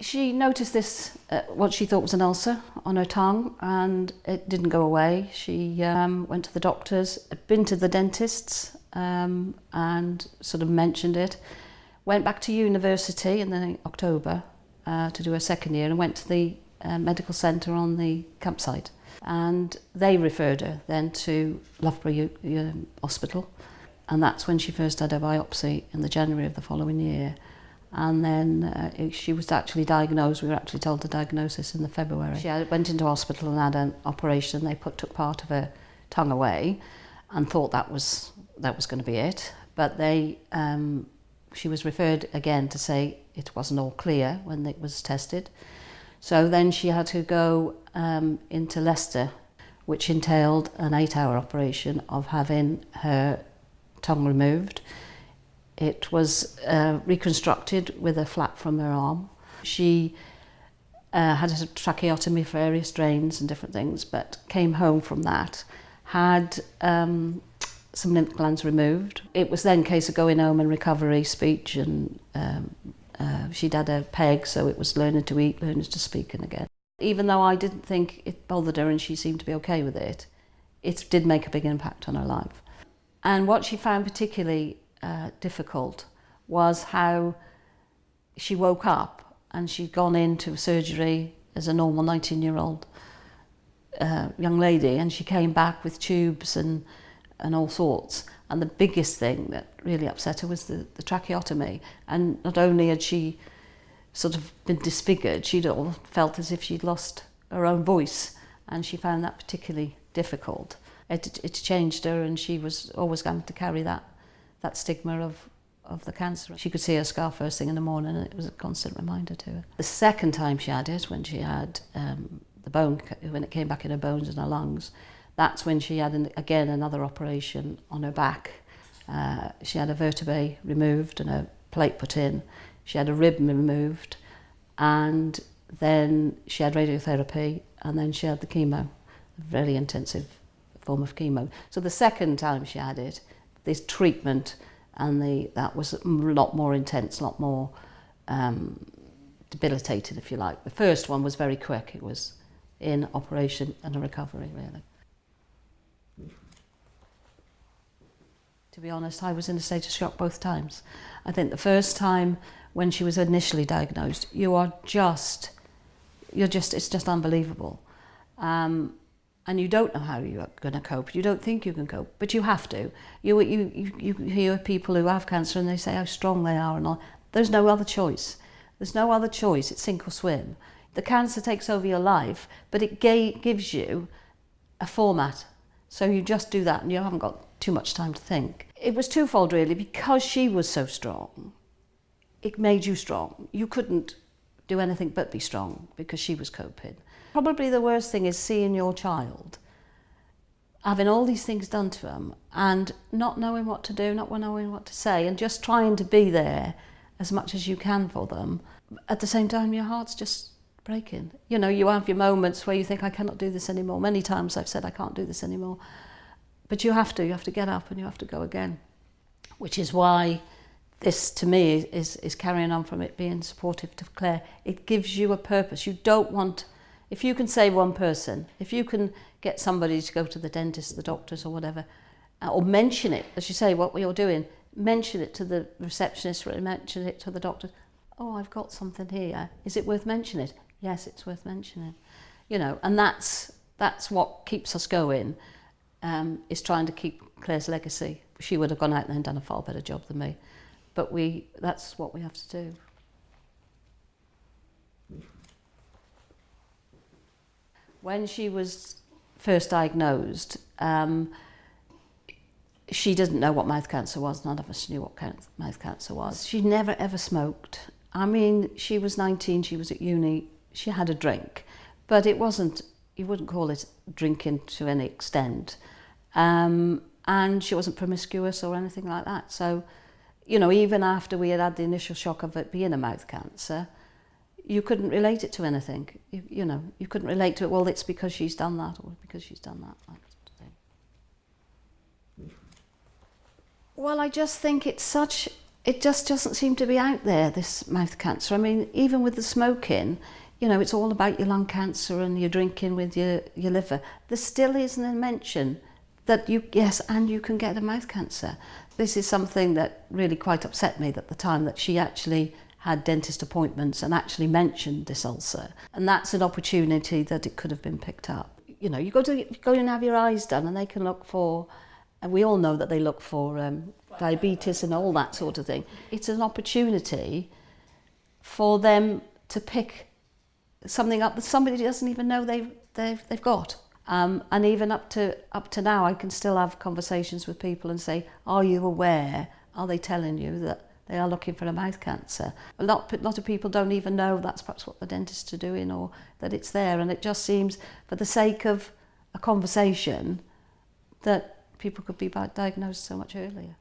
She noticed this, what she thought was an ulcer on her tongue, and it didn't go away. She went to the doctors, had been to the dentists, and sort of mentioned it. Went back to university in October to do her second year, and went to the medical centre on the campsite. And they referred her then to Loughborough Hospital, and that's when she first had a biopsy in the January of the following year. And then she was actually diagnosed. We were actually told the diagnosis in the February. She went into hospital and had an operation. They took part of her tongue away and thought that was going to be it. But she was referred again to say it wasn't all clear when it was tested. So then she had to go into Leicester, which entailed an 8-hour operation of having her tongue removed. It was reconstructed with a flap from her arm. She had a tracheotomy for various drains and different things, but came home from that, had some lymph glands removed. It was then a case of going home and recovery, speech, and she'd had a peg, so it was learning to eat, learning to speak again. Even though I didn't think it bothered her and she seemed to be okay with it, it did make a big impact on her life. And what she found particularly difficult was how she woke up and she'd gone into surgery as a normal 19-year-old young lady, and she came back with tubes and all sorts. And the biggest thing that really upset her was the tracheotomy. And not only had she sort of been disfigured, she'd all felt as if she'd lost her own voice, and she found that particularly difficult. It changed her, and she was always going to carry that stigma of the cancer. She could see her scar first thing in the morning, and it was a constant reminder to her. The second time she had it, when she had the bone, when it came back in her bones and her lungs, that's when she had again another operation on her back. She had a vertebrae removed and a plate put in. She had a rib removed, and then she had radiotherapy, and then she had the chemo, a very intensive form of chemo. So the second time she had it, this treatment and that was a lot more intense, a lot more debilitated, if you like. The first one was very quick. It was in operation and a recovery, really. To be honest, I was in a state of shock both times. I think the first time when she was initially diagnosed, it's just unbelievable. And you don't know how you're going to cope. You don't think you can cope, but you have to. You hear people who have cancer and they say how strong they are and all. There's no other choice. There's no other choice. It's sink or swim. The cancer takes over your life, but it gives you a format. So you just do that and you haven't got too much time to think. It was twofold really, because she was so strong. It made you strong. You couldn't do anything but be strong because she was coping. Probably the worst thing is seeing your child having all these things done to them and not knowing what to do, not knowing what to say, and just trying to be there as much as you can for them. At the same time, your heart's just breaking. You know, you have your moments where you think, I cannot do this anymore. Many times I've said, I can't do this anymore. But you have to get up and you have to go again. Which is why this, to me, is carrying on from it being supportive to Claire. It gives you a purpose. You don't want... If you can save one person, if you can get somebody to go to the dentist, the doctors or whatever, or mention it, as you say, what you're doing, mention it to the receptionist, or mention it to the doctor. Oh, I've got something here. Is it worth mentioning it? Yes, it's worth mentioning. You know, and that's what keeps us going, is trying to keep Claire's legacy. She would have gone out there and done a far better job than me. But that's what we have to do. When she was first diagnosed, she didn't know what mouth cancer was. None of us knew what mouth cancer was. She never ever smoked. I mean, she was 19, she was at uni, she had a drink, but it wasn't, you wouldn't call it drinking to any extent. And she wasn't promiscuous or anything like that. So, you know, even after we had the initial shock of it being a mouth cancer, you couldn't relate it to anything. You know, you couldn't relate to it, well, it's because she's done that or because she's done that. Well, I just think it's it just doesn't seem to be out there, this mouth cancer. I mean, even with the smoking, you know, it's all about your lung cancer and your drinking with your liver. There still isn't a mention that you can get a mouth cancer. This is something that really quite upset me at the time, that she actually had dentist appointments and actually mentioned this ulcer. And that's an opportunity that it could have been picked up. You know, you go and have your eyes done, and they can look for, and we all know that they look for diabetes and all that sort of thing. It's an opportunity for them to pick something up that somebody doesn't even know they've got. And even up to now, I can still have conversations with people and say, are you aware? Are they telling you that they are looking for a mouth cancer? A lot of people don't even know that's perhaps what the dentists are doing, or that it's there. And it just seems, for the sake of a conversation, that people could be diagnosed so much earlier.